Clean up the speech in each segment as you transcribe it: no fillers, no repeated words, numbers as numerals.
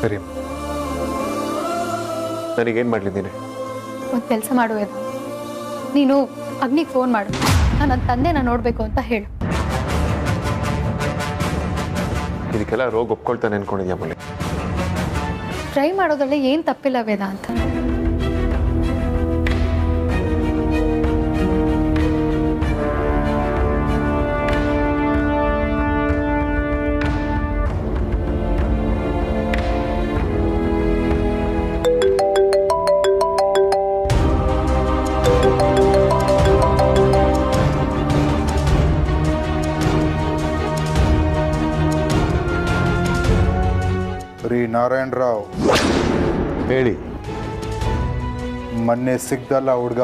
ಸರಿ, ನನಗೇನು ಮಾಡಲಿದ್ದೀನಿ? ಒಂದು ಕೆಲಸ ಮಾಡುವೆ, ನೀನು ಅಗ್ನಿಗೆ ಫೋನ್ ಮಾಡು, ನಾನು ನನ್ನ ತಂದೆನ ನೋಡಬೇಕು ಅಂತ ಹೇಳು. ಇದಕ್ಕೆಲ್ಲ ರೋಗ ಒಪ್ಕೊಳ್ತಾನೆ ಅನ್ಕೊಂಡಿದ್ಯಾ ಮಲ್ಲಿ? ಟ್ರೈ ಮಾಡೋದ್ರಲ್ಲಿ ಏನು ತಪ್ಪಿಲ್ಲ ವೇದಾಂತ. ರೀ ನಾರಾಯಣ ರಾವ್, ಹೇಳಿ. ಮೊನ್ನೆ ಸಿಗ್ದಲ್ಲ ಹುಡುಗ?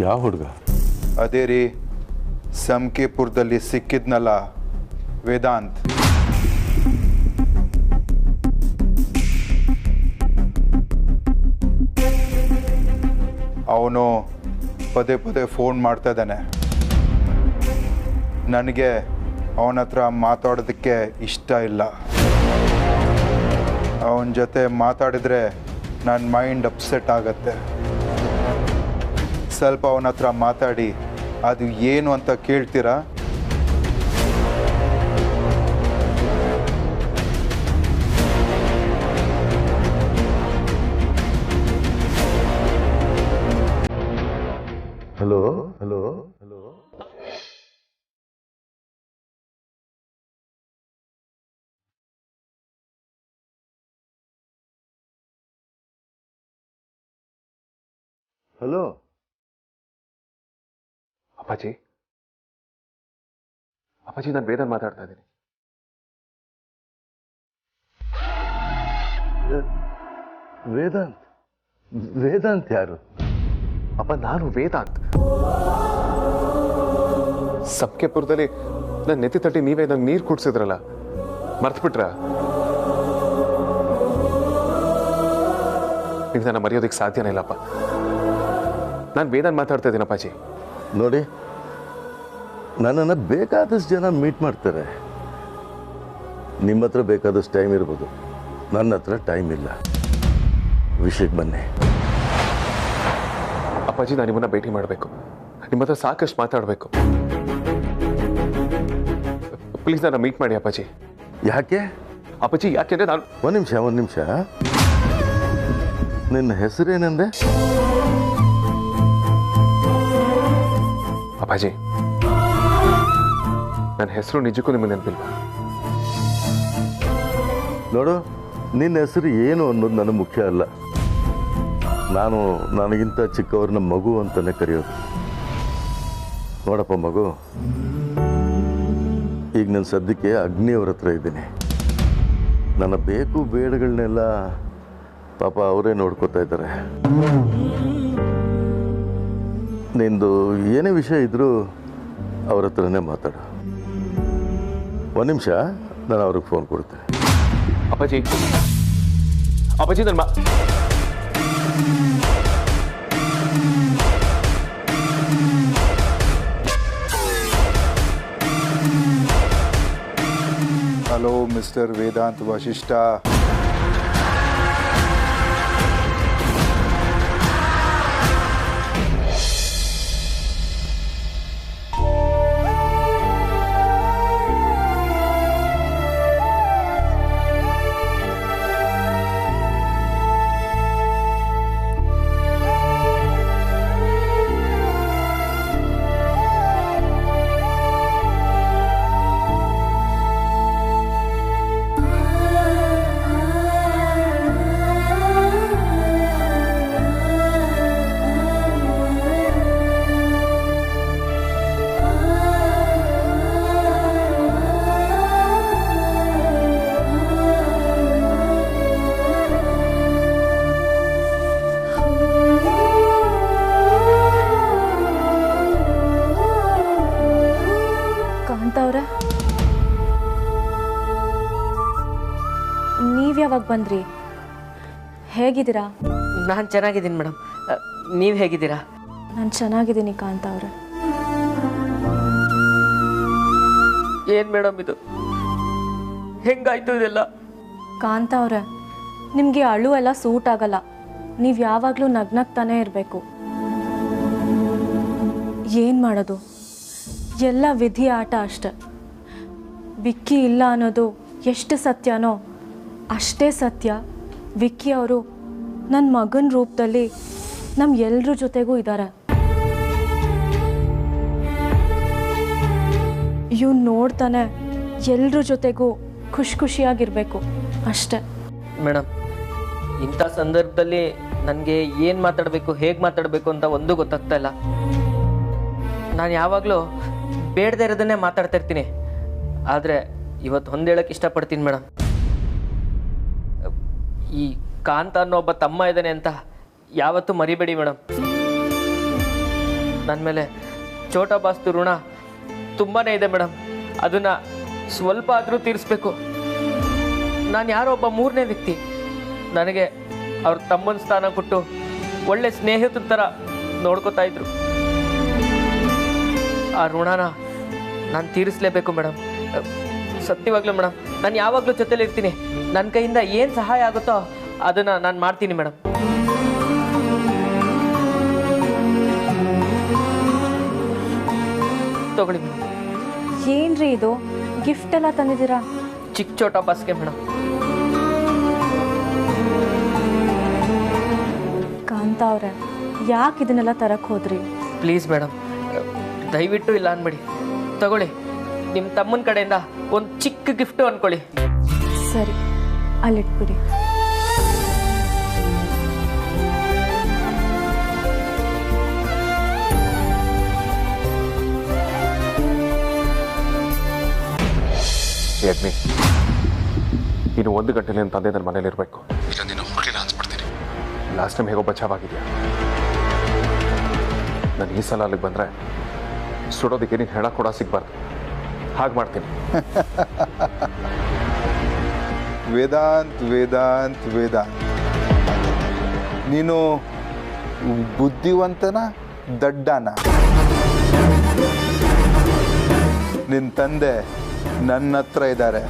ಯಾವ ಹುಡುಗ? ಅದೇ ರೀ, ಸಂಕೇಪುರದಲ್ಲಿ ಸಿಕ್ಕಿದ್ನಲ್ಲ, ವೇದಾಂತ್. ಅವನು ಪದೇ ಪದೇ ಫೋನ್ ಮಾಡ್ತಾ ಇದ್ದಾನೆ. ನನಗೆ ಅವನ ಹತ್ರ ಮಾತಾಡೋದಕ್ಕೆ ಇಷ್ಟ ಇಲ್ಲ. ಅವನ ಜೊತೆ ಮಾತಾಡಿದರೆ ನನ್ನ ಮೈಂಡ್ ಅಪ್ಸೆಟ್ ಆಗತ್ತೆ. ಸ್ವಲ್ಪ ಅವನ ಹತ್ರ ಮಾತಾಡಿ ಅದು ಏನು ಅಂತ ಕೇಳ್ತೀರಾ? Hello hello hello. ಹಲೋ ಅಪ್ಪಾಜಿ, ಅಪ್ಪಾಜಿ, ನಾನು ವೇದಾಂತ್ ಮಾತಾಡ್ತಾ ಇದ್ದೀನಿ. ವೇದಾಂತ್? ವೇದಾಂತ್ ಯಾರು? ಅಪ್ಪ, ನಾನು ವೇದಾಂತ್. ಸಂಕೇಪುರದಲ್ಲಿ ನನ್ನ ನೆತ್ತಿ ತಟ್ಟಿ ನೀವೇ ನಂಗೆ ನೀರು ಕುಡ್ಸಿದ್ರಲ್ಲ, ಮರ್ತ್ಬಿಟ್ರ? ನೀವು ನನ್ನ ಮರೆಯೋದಕ್ಕೆ ಸಾಧ್ಯನೇ ಇಲ್ಲಪ್ಪ. ನಾನು ವೇದಾಂತ್ ಮಾತಾಡ್ತಾ ಇದ್ದೀನಿ ಅಪ್ಪಾಜಿ. ನೋಡಿ, ನನ್ನನ್ನು ಬೇಕಾದಷ್ಟು ಜನ ಮೀಟ್ ಮಾಡ್ತಾರೆ. ನಿಮ್ಮ ಹತ್ರ ಬೇಕಾದಷ್ಟು ಟೈಮ್ ಇರ್ಬೋದು, ನನ್ನ ಹತ್ರ ಟೈಮ್ ಇಲ್ಲ. ವಿಷಯಕ್ಕೆ ಬನ್ನಿ. ಅಪ್ಪಾಜಿ, ನಾನು ನಿಮ್ಮನ್ನ ಭೇಟಿ ಮಾಡಬೇಕು. ನಿಮ್ಮ ಹತ್ರ ಸಾಕಷ್ಟು ಮಾತಾಡಬೇಕು. ಪ್ಲೀಸ್ ನನ್ನ ಮೀಟ್ ಮಾಡಿ ಅಪ್ಪಾಜಿ. ಯಾಕೆ? ಅಪ್ಪಾಜಿ, ಯಾಕೆಂದ್ರೆ ನಾನು... ಒಂದು ನಿಮಿಷ. ನಿನ್ನ ಹೆಸರೇನೆಂದೆ? ಅಪ್ಪಾಜಿ, ನನ್ನ ಹೆಸರು ನಿಜಕ್ಕೂ ನಿಮಗೆ ನೆನಪಿಲ್ವಾ? ನೋಡು, ನಿನ್ನ ಹೆಸರು ಏನು ಅನ್ನೋದು ನನಗೆ ಮುಖ್ಯ ಅಲ್ಲ. ನಾನು ನನಗಿಂತ ಚಿಕ್ಕವ್ರನ್ನ ಮಗು ಅಂತಲೇ ಕರೆಯೋದು. ನೋಡಪ್ಪ ಮಗು, ಈಗ ನನ್ನ ಸದ್ಯಕ್ಕೆ ಅಗ್ನಿಯವ್ರ ಹತ್ರ ಇದ್ದೀನಿ. ನನ್ನ ಬೇಕು ಬೇಡಗಳನ್ನೆಲ್ಲ ಪಾಪ ಅವರೇ ನೋಡ್ಕೋತಾ ಇದ್ದಾರೆ. ನಿಂದು ಏನೇ ವಿಷಯ ಇದ್ದರೂ ಅವ್ರ ಹತ್ರನೇ ಮಾತಾಡು. ಒಂದು ನಿಮಿಷ, ನಾನು ಅವ್ರಿಗೆ ಫೋನ್ ಕೊಡ್ತೇನೆ. ಅಪ್ಪಾಜಿ, ಅಪ್ಪಾಜಿ, ನನ್ನ ಹಲೋ ಮಿಸ್ಟರ್ ವೇದಾಂತ್ ವಶಿಷ್ಠ. ನೀವು ಯಾವಾಗ ಬಂದ್ರಿ? ಹೇಗಿದ್ದೀರಾ? ನಾನು ಚೆನ್ನಾಗಿದ್ದೀನಿ ಮೇಡಮ್, ನೀವು ಹೇಗಿದ್ದೀರಾ? ನಾನು ಚೆನ್ನಾಗಿದ್ದೀನಿ ಕಾಂತ ಅವರೇ. ಏನು ಮೇಡಮ್ ಇದು? ಹೆಂಗಾಯ್ತು ಇದೆಲ್ಲ? ಕಾಂತ ಅವ್ರೆ, ನಿಮಗೆ ಅಳು ಎಲ್ಲ ಸೂಟ್ ಆಗಲ್ಲ. ನೀವು ಯಾವಾಗಲೂ ನಗ್ನಗ್ತಾನೆ ಇರಬೇಕು. ಏನು ಮಾಡೋದು, ಎಲ್ಲ ವಿಧಿ ಆಟ ಅಷ್ಟೆ. ವಿಕ್ಕಿ ಇಲ್ಲ ಅನ್ನೋದು ಎಷ್ಟು ಸತ್ಯನೋ ಅಷ್ಟೇ ಸತ್ಯ ವಿಕ್ಕಿ ಅವರು ನನ್ನ ಮಗನ ರೂಪದಲ್ಲಿ ನಮ್ಮ ಎಲ್ಲರ ಜೊತೆಗೂ ಇದ್ದಾರೆ. ಇವ್ನು ನೋಡ್ತಾನೆ ಎಲ್ಲರ ಜೊತೆಗೂ ಖುಷಿಯಾಗಿರಬೇಕು ಅಷ್ಟೆ. ಮೇಡಮ್, ಇಂಥ ಸಂದರ್ಭದಲ್ಲಿ ನನಗೆ ಏನು ಮಾತಾಡಬೇಕು, ಹೇಗೆ ಮಾತಾಡಬೇಕು ಅಂತ ಒಂದೂ ಗೊತ್ತಾಗ್ತಾ ಇಲ್ಲ. ನಾನು ಯಾವಾಗಲೂ ಬೇಡದೇ ಇರೋದನ್ನೇ ಮಾತಾಡ್ತಾ ಇರ್ತೀನಿ. ಆದರೆ ಇವತ್ತು ಒಂದು ಹೇಳೋಕ್ಕೆ ಇಷ್ಟಪಡ್ತೀನಿ ಮೇಡಮ್. ಈ ಕಾಂತ ಅನ್ನೋ ಒಬ್ಬ ತಮ್ಮ ಇದ್ದಾನೆ ಅಂತ ಯಾವತ್ತೂ ಮರಿಬೇಡಿ ಮೇಡಮ್. ನನ್ನ ಮೇಲೆ ಛೋಟಾ ಬಾಸ್ತು ಋಣ ತುಂಬಾ ಇದೆ ಮೇಡಮ್. ಅದನ್ನು ಸ್ವಲ್ಪ ಆದರೂ ತೀರಿಸ್ಬೇಕು. ನಾನು ಯಾರೋ ಒಬ್ಬ ಮೂರನೇ ವ್ಯಕ್ತಿ. ನನಗೆ ಅವ್ರ ತಮ್ಮನ ಸ್ಥಾನ ಕೊಟ್ಟು ಒಳ್ಳೆ ಸ್ನೇಹಿತರ ಥರ ನೋಡ್ಕೋತಾ ಇದ್ರು. ಆ ಋಣನ ನಾನು ತೀರಿಸಲೇಬೇಕು ಮೇಡಮ್. ಸತ್ಯವಾಗ್ಲೂ ಮೇಡಮ್, ನಾನು ಯಾವಾಗಲೂ ಜೊತೆಲಿ ಇರ್ತೀನಿ. ನನ್ನ ಕೈಯಿಂದ ಏನು ಸಹಾಯ ಆಗುತ್ತೋ ಅದನ್ನು ನಾನು ಮಾಡ್ತೀನಿ ಮೇಡಮ್. ತಗೊಳ್ಳಿ ಮೇಡಮ್. ಏನ್ರಿ ಇದು ಗಿಫ್ಟ್ ಎಲ್ಲ ತಂದಿದ್ದೀರಾ? ಚಿಕ್ಕ ಛೋಟಾ ಬಾಸ್ಗೆ ಮೇಡಮ್. ಕಾಂತ ಅವ್ರೆ, ಯಾಕೆ ಇದನ್ನೆಲ್ಲ ತರಕ್ಕೆ ಹೋದ್ರಿ? ಪ್ಲೀಸ್ ಮೇಡಮ್, ದಯವಿಟ್ಟು ಇಲ್ಲ ಅನ್ಬೇಡಿ. ತಗೊಳ್ಳಿ, ನಿಮ್ಮ ತಮ್ಮನ ಕಡೆಯಿಂದ ಒಂದು ಚಿಕ್ಕ ಗಿಫ್ಟು ಅಂದ್ಕೊಳ್ಳಿ. ಸರಿ, ಅಲ್ಲಿಟ್ಬಿಡಿ. ಅಗ್ನಿ, ಇನ್ನು 1 ಗಂಟೆಲಿ ನನ್ನ ತಂದೆ ನನ್ನ ಮನೇಲಿ ಇರಬೇಕು. ಇಲ್ಲ ನೀನು ಹೊರಲಿಲ್ಲ ಅನ್ಸ್ಬಿಡ್ತೀನಿ. ಲಾಸ್ಟ್ ಟೈಮ್ ಹೇಗೋ ಬಚಾವಾಗಿದೆಯಾ. ನಾನು ಈ ಸಲ ಅಲ್ಲಿಗೆ ಬಂದರೆ ಸುಡೋದಕ್ಕೆ ನೀನು ಹೆಣ ಕೂಡ ಸಿಗಬಾರ್ದು. ಹಾಗೆ ಮಾಡ್ತೀನಿ. ವೇದಾಂತ್ ವೇದಾಂತ್ ವೇದಾಂತ್, ನೀನು ಬುದ್ಧಿವಂತನ ದಡ್ಡನ? ನಿನ್ನ ತಂದೆ ನನ್ನ ಹತ್ರ ಇದ್ದಾರೆ.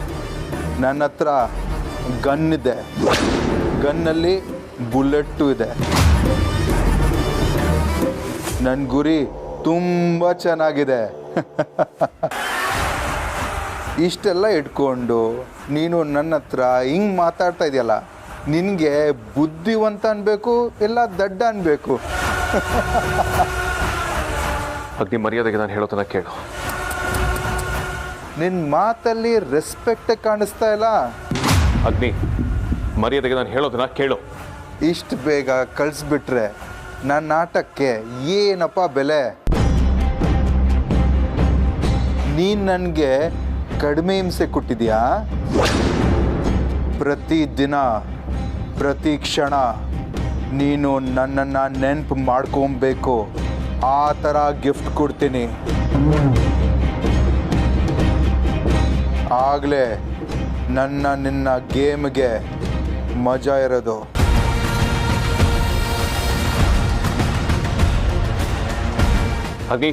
ನನ್ನ ಹತ್ರ ಗನ್ ಇದೆ. ಗನ್ನಲ್ಲಿ ಬುಲೆಟ್ಟು ಇದೆ. ನನ್ನ ಗುರಿ ತುಂಬ ಚೆನ್ನಾಗಿದೆ. ಇಷ್ಟೆಲ್ಲ ಇಟ್ಕೊಂಡು ನೀನು ನನ್ನ ಹತ್ರ ಹಿಂಗೆ ಮಾತಾಡ್ತಾ ಇದೆಯಲ್ಲ, ನಿನಗೆ ಬುದ್ಧಿವಂತ ಅನ್ಬೇಕು ಇಲ್ಲ ದಡ್ಡ ಅನ್ಬೇಕು? ಅಗ್ನಿ, ಮರ್ಯಾದೆಗೆ ನಾನು ಹೇಳೋದನ್ನ ಕೇಳು. ನಿನ್ನ ಮಾತಲ್ಲಿ ರೆಸ್ಪೆಕ್ಟೇ ಕಾಣಿಸ್ತಾ ಇಲ್ಲ. ಅಗ್ನಿ, ಮರ್ಯಾದೆಗೆ ನಾನು ಹೇಳೋದನ್ನ ಕೇಳು. ಇಷ್ಟು ಬೇಗ ಕಳಿಸ್ಬಿಟ್ರೆ ನನ್ನ ಆಟಕ್ಕೆ ಏನಪ್ಪ ಬೆಲೆ? ನೀನು ನನಗೆ ಕಡಿಮೆ ಹಿಂಸೆ ಕೊಟ್ಟಿದ್ಯಾ? ಪ್ರತಿ ದಿನ ಪ್ರತಿ ಕ್ಷಣ ನೀನು ನನ್ನನ್ನು ನೆನಪು ಮಾಡ್ಕೊಬೇಕು. ಆ ಥರ ಗಿಫ್ಟ್ ಕೊಡ್ತೀನಿ. ಆಗಲೇ ನಿನ್ನ ಗೇಮ್ಗೆ ಮಜಾ ಇರೋದು. ಅಗ್ನಿ,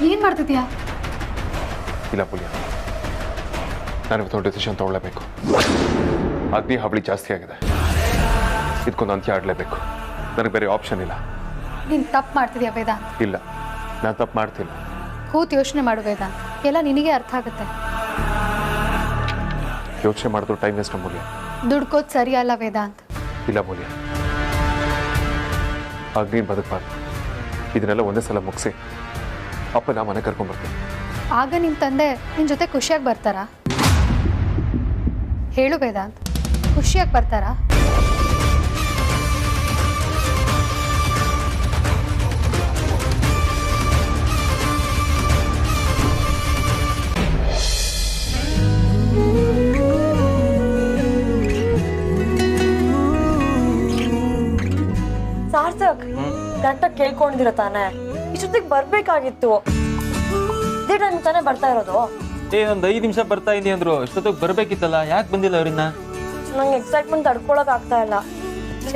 ಏನ್ ಮಾಡ್ತಿದ್ಯಾ? ಇಲ್ಲ ಪುಲ್ಯ, ನಾನು ಇವತ್ತೊಂದು ಡಿಸಿಷನ್ ತಗೊಳ್ಳೇಬೇಕು. ಅಗ್ನಿ ಹಾವಳಿ ಜಾಸ್ತಿ ಆಗಿದೆ. ಇದಕ್ಕೊಂದು ಅಂತ್ಯ ಆಡಲೇಬೇಕು. ನನಗೆ ಬೇರೆ ಆಪ್ಷನ್ ಇಲ್ಲ. ನೀನ್ ತಪ್ಪು ಮಾಡ್ತಿದ್ಯಾ ವೇದಾಂತ್? ಇಲ್ಲ, ನಾನು ತಪ್ಪು ಮಾಡ್ತಿಲ್ಲ. ಕೂತ್ ಯೋಚನೆ ಮಾಡು ವೇದಾಂತ್, ಎಲ್ಲ ನಿನಗೆ ಅರ್ಥ ಆಗುತ್ತೆ. ಯೋಚನೆ ಮಾಡಿದ್ರು ಟೈಮ್ ವೇಸ್ಟ್ ಮೂಲ್ಯ. ದುಡ್ಕೋದ್ ಸರಿ ಅಲ್ಲ ವೇದಾಂತ್. ಇಲ್ಲ ಮೂಲ್ಯ, ಅಗ್ನಿ ಬದುಕಬಾರ್ದು. ಇದನ್ನೆಲ್ಲ ಒಂದೇ ಸಲ ಮುಗಿಸಿ ಅಪ್ಪ ನಾ ಮನೆ ಕರ್ಕೊಂಡ್ಬರ್ತೀನಿ. ಆಗ ನಿಮ್ಮ ತಂದೆ ನಿನ್ನ ಜೊತೆ ಖುಷಿಯಾಗಿ ಬರ್ತಾರಾ? ಹೇಳು ವೇದಾಂತ್, ಖುಷಿಯಾಗಿ ಬರ್ತಾರಾ? ಕೇಳ್ಕೊಂಡಿದ್ದೀರ ತಾನೇ? ಇಷ್ಟೊತ್ತಿಗೆ ಬರ್ಬೇಕಾಗಿತ್ತು. ಇದೇ ಟೈಮ್ ತಾನೇ ಬರ್ತಾ ಇರೋದು. ಒಂದು 5 ನಿಮಿಷ ಬರ್ತಾ ಇದೀನಿ ಅಂದ್ರು, ಇಷ್ಟೊತ್ತಿಗೆ ಬರ್ಬೇಕಿತ್ತಲ್ಲ, ಯಾಕೆ ಬಂದಿಲ್ಲ ಅವ್ರನ್ನ? ನಂಗೆ ಎಕ್ಸೈಟ್ಮೆಂಟ್ ತಡ್ಕೊಳಕ್ ಆಗ್ತಾ ಇಲ್ಲ.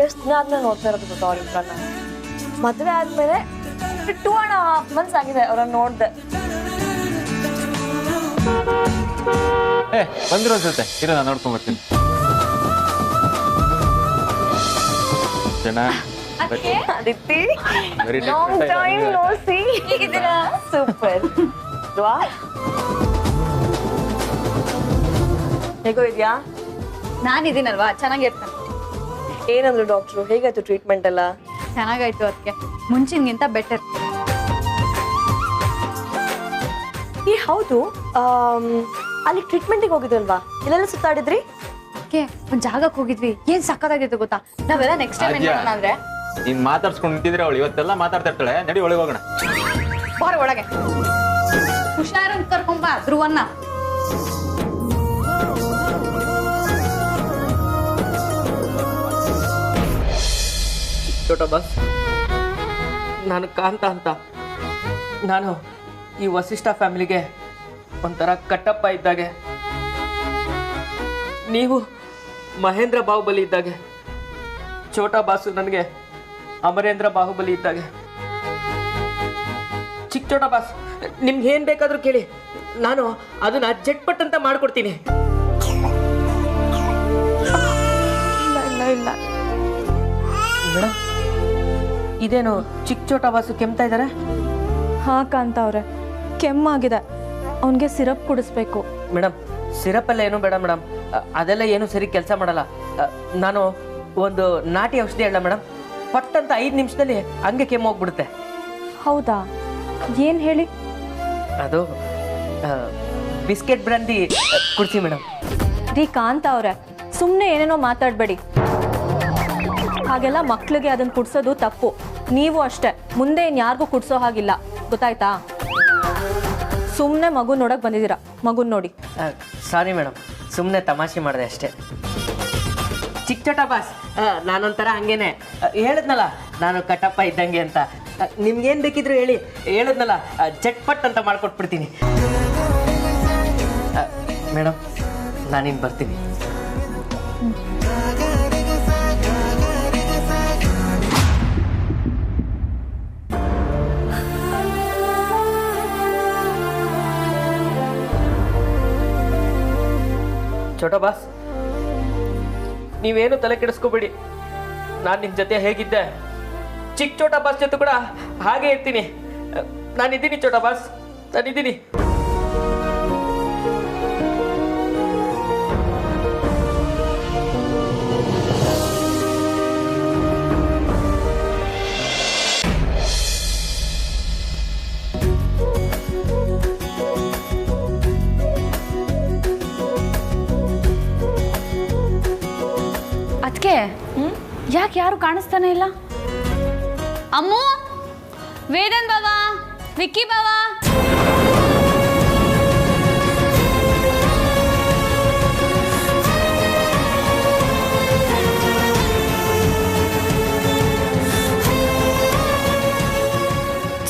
ಎಷ್ಟು ದಿನ ಆದ್ಮೇಲೆ ನೋಡ್ತಾ ಇರೋದು ಗೊತ್ತಾ ಅವ್ರಿಬ್ರನ್ನ. ಮದುವೆ ಆದ್ಮೇಲೆ 2.5 months ಆಗಿದೆ ಅವ್ರನ್ನ ನೋಡ್ದೆ. ಬಂದಿರೋ ಅನ್ಸುತ್ತೆ, ಇರೋ ನಾನು ನೋಡ್ಕೊಂಡ್ ಬರ್ತೀನಿ. Aditi, long time no see. ಹೇಗಿದ್ದೀರಾ? ಸೂಪರ್. ಹೇಗೋ ಇದ್ಯಾ? ನಾನಿದ್ದೀನಲ್ವಾ, ಚೆನ್ನಾಗಿರ್ತಾನೆ. ಏನಂದ್ರು ಡಾಕ್ಟ್ರು? ಹೇಗಾಯ್ತು ಟ್ರೀಟ್ಮೆಂಟ್ ಎಲ್ಲ? ಚೆನ್ನಾಗಾಯ್ತು, ಅದಕ್ಕೆ ಮುಂಚಿನ್ಗಿಂತ ಬೆಟರ್. ಈ ಹೌದು, ಅಲ್ಲಿ ಟ್ರೀಟ್ಮೆಂಟಿಗೆ ಹೋಗಿದ್ರಲ್ವಾ? ಎಲ್ಲೆಲ್ಲ ಸುತ್ತಾಡಿದ್ರಿ? ಒಂದ್ ಜಾಗಕ್ಕೆ ಹೋಗಿದ್ವಿ, ಏನ್ ಸಕ್ಕತ್ತಾಗಿತ್ತು ಗೊತ್ತಾ? ನಾವೆಲ್ಲ ನೆಕ್ಸ್ಟ್ ಟೈಮ್ ಏನ್ ಮಾಡೋಣ ಅಂದ್ರೆ, ನೀನ್ ಮಾತಾಡ್ಸ್ಕೊಂಡು ನಿಂತಿದ್ರೆ ಅವಳು ಇವತ್ತೆಲ್ಲ ಮಾತಾಡ್ತಾ ಇರ್ತಾಳೆ. ನಡಿ ಒಳಗೆ ಹೋಗೋಣ. ಬಾರ ಒಳಗೆ. ಹುಷಾರಂತ ಕರ್ಕೊಂಬ ಧ್ರುವನ್ನ. ಚೋಟ ಬಾಸ್, ನಾನು ಕಾಂತ ಅಂತ. ನಾನು ಈ ವಸಿಷ್ಠ ಫ್ಯಾಮಿಲಿಗೆ ಒಂಥರ ಕಟ್ಟಪ್ಪ ಇದ್ದಾಗೆ. ನೀವು ಮಹೇಂದ್ರ ಬಾಹುಬಲಿ ಇದ್ದಾಗೆ. ಚೋಟ ಬಾಸು ನನಗೆ ಅಮರೇಂದ್ರ ಬಾಹುಬಲಿ ಇದ್ದಾಗೆ. ಚಿಕ್ಕ ಚೋಟ ಬಾಸ್, ನಿಮ್ಗೆ ಏನ್ ಬೇಕಾದ್ರೂ ಕೇಳಿ, ನಾನು ಅದನ್ನ ಜಟ್ಪಟ್ ಅಂತ ಮಾಡ್ಕೊಡ್ತೀನಿ. ಇಲ್ಲ ಮೇಡಮ್, ಇದೇನು ಚಿಕ್ಕ ಚೋಟ ಬಾಸು ಕೆಮ್ತಾ ಇದ್ದಾರೆ? ಹಾ ಕಾಂತ ಅವ್ರೆ, ಕೆಮ್ಮಾಗಿದೆ, ಅವನಿಗೆ ಸಿರಪ್ ಕುಡಿಸ್ಬೇಕು. ಮೇಡಮ್, ಸಿರಪ್ ಎಲ್ಲ ಏನು ಬೇಡ ಮೇಡಮ್, ಅದೆಲ್ಲ ಏನು ಸರಿ ಕೆಲಸ ಮಾಡಲ್ಲ. ನಾನು ಒಂದು ನಾಟಿ ಔಷಧಿ ಹೇಳ ಮೇಡಮ್, ಪಟ್ಟಂತ 5 ನಿಮಿಷದಲ್ಲಿ ಹಂಗೆ ಕೆಮ್ಮು ಹೋಗ್ಬಿಡುತ್ತೆ. ಹೌದಾ? ಏನು ಹೇಳಿ? ಅದು ಬಿಸ್ಕೆಟ್ ಬ್ರಾಂದಿ ಕುಡಿಸಿ ಮೇಡಮ್. ರೀ ಕಾಂತ ಅವ್ರೆ, ಸುಮ್ಮನೆ ಏನೇನೋ ಮಾತಾಡಬೇಡಿ. ಹಾಗೆಲ್ಲ ಮಕ್ಳಿಗೆ ಅದನ್ನು ಕುಡ್ಸೋದು ತಪ್ಪು. ನೀವು ಅಷ್ಟೇ, ಮುಂದೆ ಇನ್ಯಾರಿಗೂ ಕುಡ್ಸೋ ಹಾಗಿಲ್ಲ, ಗೊತ್ತಾಯ್ತಾ? ಸುಮ್ಮನೆ ಮಗು ನೋಡಕ್ ಬಂದಿದ್ದೀರಾ, ಮಗುನ್ ನೋಡಿ. ಸಾರಿ ಮೇಡಮ್, ಸುಮ್ಮನೆ ತಮಾಷೆ ಮಾಡಿದೆ ಅಷ್ಟೇ. ಚಿಕ್ಕ ಚೋಟ ಬಾಸ್, ನಾನೊಂಥರ ಹಂಗೇನೆ ಹೇಳಿದ್ನಲ್ಲ, ನಾನು ಕಟ್ಟಪ್ಪ ಇದ್ದಂಗೆ ಅಂತ. ನಿಮ್ಗೇನು ಬೇಕಿದ್ರು ಹೇಳಿ, ಹೇಳಿದ್ನಲ್ಲ, ಚಟ್ಪಟ್ ಅಂತ ಮಾಡ್ಕೊಟ್ಬಿಡ್ತೀನಿ. ಮೇಡಮ್, ನಾನಿನ್ನು ಬರ್ತೀನಿ. ಚೋಟ ಬಾಸ್, ನೀವೇನು ತಲೆ ಕೆಡಿಸ್ಕೋಬೇಡಿ. ನಾನು ನಿಮ್ಮ ಜೊತೆ ಹೇಗಿದ್ದೆ, ಚಿಕ್ಕ ಚೋಟ ಬಾಸ್ ಜೊತೆ ಕೂಡ ಹಾಗೆ ಇರ್ತೀನಿ. ನಾನಿದ್ದೀನಿ ಚೋಟ ಬಾಸ್, ನಾನಿದ್ದೀನಿ. ಅದಕ್ಕೆ ಯಾಕೆ ಯಾರು ಕಾಣಿಸ್ತಾನೆ ಇಲ್ಲ? ಅಮ್ಮು, ವೇದನ್ ಬಾವಾ, ವಿಕ್ಕಿ ಬಾವಾ.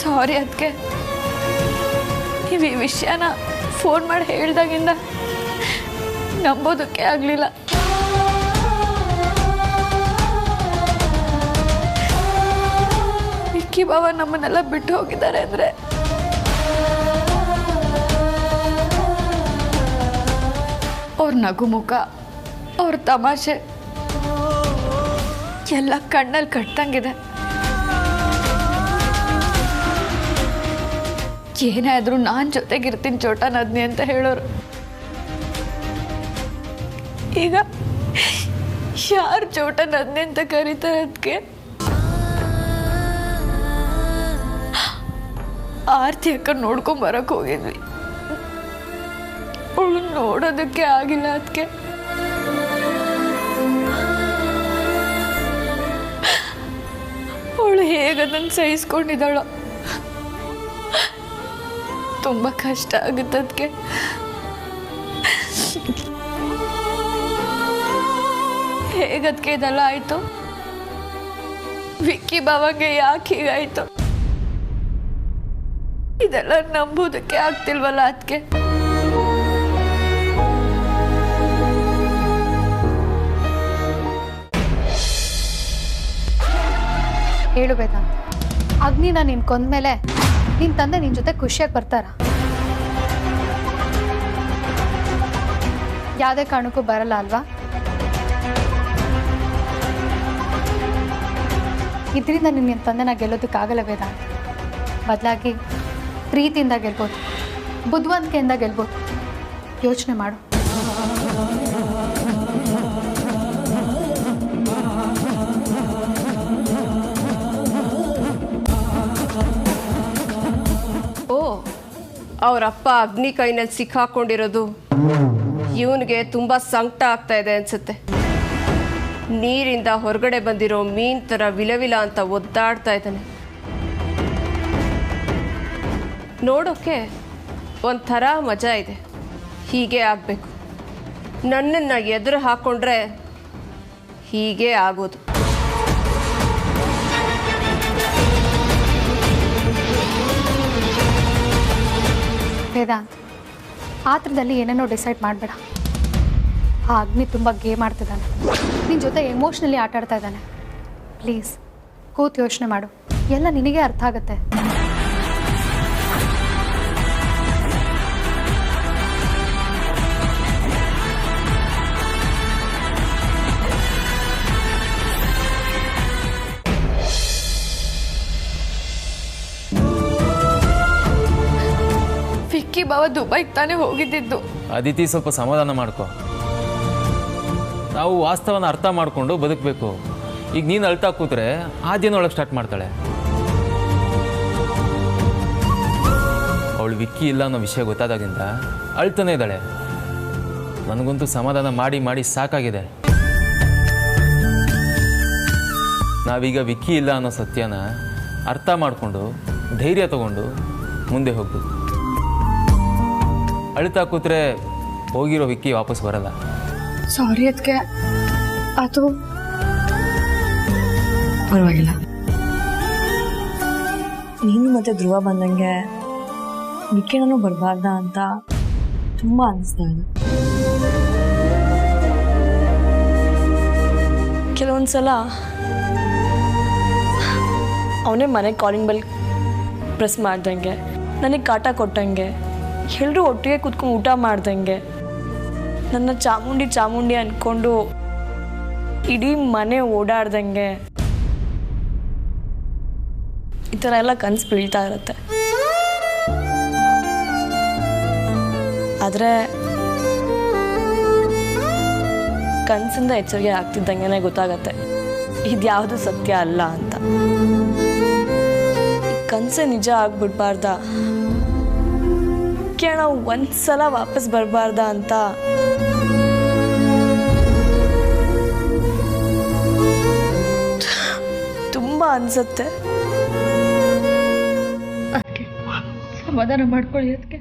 ಸಾರಿ ಅದಕ್ಕೆ, ನೀವು ಈ ವಿಷಯನ ಫೋನ್ ಮಾಡಿ ಹೇಳ್ದಾಗಿಂದ ನಂಬೋದಕ್ಕೆ ಆಗಲಿಲ್ಲ. ವಿಕ್ಕಿ ಬಾವ ನಮ್ಮನ್ನೆಲ್ಲ ಬಿಟ್ಟು ಹೋಗಿದ್ದಾರೆ ಅಂದರೆ ಅವ್ರ ನಗು ಮುಖ, ಅವ್ರ ತಮಾಷೆ ಎಲ್ಲ ಕಣ್ಣಲ್ಲಿ ಕಟ್ಟಂಗಿದೆ. ಏನೇ ಆದರೂ ನಾನು ಜೊತೆಗಿರ್ತೀನಿ ಚೋಟ ನದ್ನಿ ಅಂತ ಹೇಳೋರು. ಈಗ ಯಾರು ಚೋಟ ನದ್ನಿ ಅಂತ ಕರೀತಾರೆ? ಅದಕ್ಕೆ ಆರ್ತಿ ಅಕ್ಕ ನೋಡ್ಕೊಂಬರಕ್ ಹೋಗಿದ್ವಿ, ಅವಳು ನೋಡೋದಕ್ಕೆ ಆಗಿಲ್ಲ. ಅದಕ್ಕೆ ಅವಳು ಹೇಗದನ್ನು ಸಹಿಸ್ಕೊಂಡಿದ್ದಾಳೋ, ತುಂಬ ಕಷ್ಟ ಆಗುತ್ತೆ. ಅದಕ್ಕೆ ಹೇಗದಕ್ಕೆ ಇದೆಲ್ಲ ಆಯಿತು? ವಿಕ್ಕಿ ಬಾವಂಗೆ ಯಾಕೆ ಹೀಗಾಯ್ತು? ಇದೆಲ್ಲ ನಂಬೋದಕ್ಕೆ ಆಗ್ತಿಲ್ವಲ್ಲ ಅದಕ್ಕೆ. ಹೇಳು ವೇದಾಂತ್, ಅಗ್ನಿನ ನೀನು ಕೊಂದ್ಮೇಲೆ ನಿನ್ನ ತಂದೆ ನಿನ್ನ ಜೊತೆ ಖುಷಿಯಾಗಿ ಬರ್ತಾರ? ಯಾವುದೇ ಕಾರಣಕ್ಕೂ ಬರಲ್ಲ ಅಲ್ವಾ? ಇದರಿಂದ ನಿನ್ನ ತಂದೆನ ಗೆಲ್ಲೋದಕ್ಕಾಗಲ್ಲ ವೇದಾಂತ್. ಬದಲಾಗಿ ಪ್ರೀತಿಯಿಂದ ಗೆಲ್ಬೋದು, ಬುದ್ಧಿವಂತಿಕೆಯಿಂದ ಗೆಲ್ಬೋದು. ಯೋಚನೆ ಮಾಡು. ಅವರಪ್ಪ ಅಗ್ನಿ ಕೈನಲ್ಲಿ ಸಿಕ್ಕಾಕೊಂಡಿರೋದು ಇವನಿಗೆ ತುಂಬ ಸಂಕಟ ಆಗ್ತಾ ಇದೆ ಅನ್ಸುತ್ತೆ. ನೀರಿಂದ ಹೊರಗಡೆ ಬಂದಿರೋ ಮೀನ್ ಥರ ವಿಲವಿಲ ಅಂತ ಒದ್ದಾಡ್ತಾ ಇದ್ದಾನೆ. ನೋಡೋಕ್ಕೆ ಒಂಥರ ಮಜಾ ಇದೆ. ಹೀಗೆ ಆಗಬೇಕು. ನನ್ನನ್ನು ಎದುರು ಹಾಕ್ಕೊಂಡ್ರೆ ಹೀಗೆ ಆಗೋದು. ವೇದಾಂತ್, ಆತ್ರದಲ್ಲಿ ಏನೇನೋ ಡಿಸೈಡ್ ಮಾಡಬೇಡ. ಆ ಅಗ್ನಿ ತುಂಬ ಗೇಮ್ ಆಡ್ತಿದ್ದಾನೆ, ನಿನ್ನ ಜೊತೆ ಎಮೋಷ್ನಲಿ ಆಟ ಆಡ್ತಾ ಇದ್ದಾನೆ. ಪ್ಲೀಸ್ ಕೂತು ಯೋಚನೆ ಮಾಡು, ಎಲ್ಲ ನಿನಗೆ ಅರ್ಥ ಆಗುತ್ತೆ. ವಿಕ್ಕಿ ಬಾವ ದುಬೈಗೆ ತಾನೇ ಹೋಗಿದ್ದಿದ್ದು. ಅದಿತಿ, ಸ್ವಲ್ಪ ಸಮಾಧಾನ ಮಾಡ್ಕೊ. ನಾವು ವಾಸ್ತವನ ಅರ್ಥ ಮಾಡಿಕೊಂಡು ಬದುಕಬೇಕು. ಈಗ ನೀನು ಅಳ್ತಾ ಕೂತ್ರೆ ಆದ್ಯನೊಳಗೆ ಸ್ಟಾರ್ಟ್ ಮಾಡ್ತಾಳೆ. ಅವಳು ವಿಕ್ಕಿ ಇಲ್ಲ ಅನ್ನೋ ವಿಷಯ ಗೊತ್ತಾದಾಗಿಂದ ಅಳ್ತಾನೆ ಇದ್ದಾಳೆ. ನನಗಂತೂ ಸಮಾಧಾನ ಮಾಡಿ ಮಾಡಿ ಸಾಕಾಗಿದೆ. ನಾವೀಗ ವಿಕ್ಕಿ ಇಲ್ಲ ಅನ್ನೋ ಸತ್ಯನ ಅರ್ಥ ಮಾಡಿಕೊಂಡು ಧೈರ್ಯ ತಗೊಂಡು ಮುಂದೆ ಹೋಗ್ಬೇಕು. ಅಳ್ತಾ ಕೂತ್ರೆ ಹೋಗಿರೋ ವಿಕ್ಕಿ ವಾಪಸ್ ಬರಲ್ಲ. ಸಾರಿ ಅದಕ್ಕೆ, ಅದು ಪರವಾಗಿಲ್ಲ. ನೀನು ಮತ್ತೆ ಧ್ರುವ ಬಂದಂಗೆ ವಿಕ್ಕಿನೂ ಬರಬಾರ್ದ ಅಂತ ತುಂಬ ಅನಿಸ್ತಾ ಇದೆ. ಕೆಲವೊಂದ್ಸಲ ಅವನೇ ಮನೆಗೆ ಕಾಲಿಂಗ್ ಬೆಲ್ ಪ್ರೆಸ್ ಮಾಡ್ದಂಗೆ, ನನಗೆ ಕಾಟ ಕೊಟ್ಟಂಗೆ, ಎಲ್ಲರೂ ಒಟ್ಟಿಗೆ ಕೂತ್ಕೊಂಡು ಊಟ ಮಾಡ್ದಂಗೆ, ನನ್ನ ಚಾಮುಂಡಿ ಚಾಮುಂಡಿ ಅಂದ್ಕೊಂಡು ಇಡೀ ಮನೆ ಓಡಾಡ್ದಂಗೆ, ಈ ಥರ ಎಲ್ಲ ಕನಸು ಬೀಳ್ತಾ ಇರುತ್ತೆ. ಆದರೆ ಕನಸಿಂದ ಎಚ್ಚರಿಕೆ ಆಗ್ತಿದ್ದಂಗೆ ಗೊತ್ತಾಗತ್ತೆ ಇದ್ಯಾವುದು ಸತ್ಯ ಅಲ್ಲ ಅಂತ. ಈ ಕನಸೇ ನಿಜ ಆಗ್ಬಿಡ್ಬಾರ್ದ, ನಾವು ಒಂದ್ಸಲ ವಾಪಸ್ ಬರಬಾರ್ದ ಅಂತ ತುಂಬಾ ಅನ್ಸತ್ತೆ. ಸಮಾಧಾನ ಮಾಡ್ಕೊಳ್ಳಿ ಅದಕ್ಕೆ.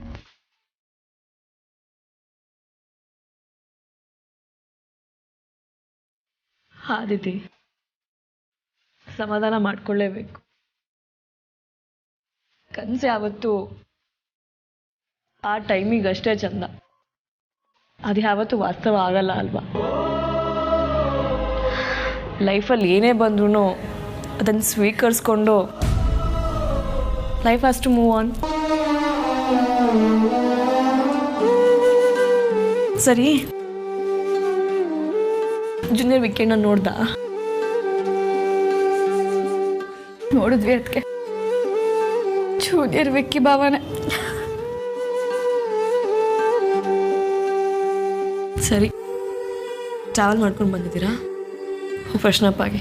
ಆದಿತಿ, ಸಮಾಧಾನ ಮಾಡ್ಕೊಳ್ಳೇಬೇಕು. ಕನಸು ಯಾವತ್ತು ಆ ಟೈಮಿಗೆ ಅಷ್ಟೇ ಚಂದ, ಅದು ಯಾವತ್ತೂ ವಾಸ್ತವ ಆಗಲ್ಲ ಅಲ್ವಾ? ಲೈಫಲ್ಲಿ ಏನೇ ಬಂದ್ರೂ ಅದನ್ನು ಸ್ವೀಕರಿಸ್ಕೊಂಡು life has to move on. ಸರಿ, ಜೂನಿಯರ್ ವಿಕ್ಕಿನ ನೋಡಿದ್ವಿ ಅದಕ್ಕೆ. ಜೂನಿಯರ್ ವಿಕ್ಕಿ ಭಾವನೆ. ಸರಿ, ಟ್ರಾವೆಲ್ ಮಾಡ್ಕೊಂಡು ಬಂದಿದ್ದೀರಾ? ಫ್ರೆಶ್ನಪ್ ಆಗಿ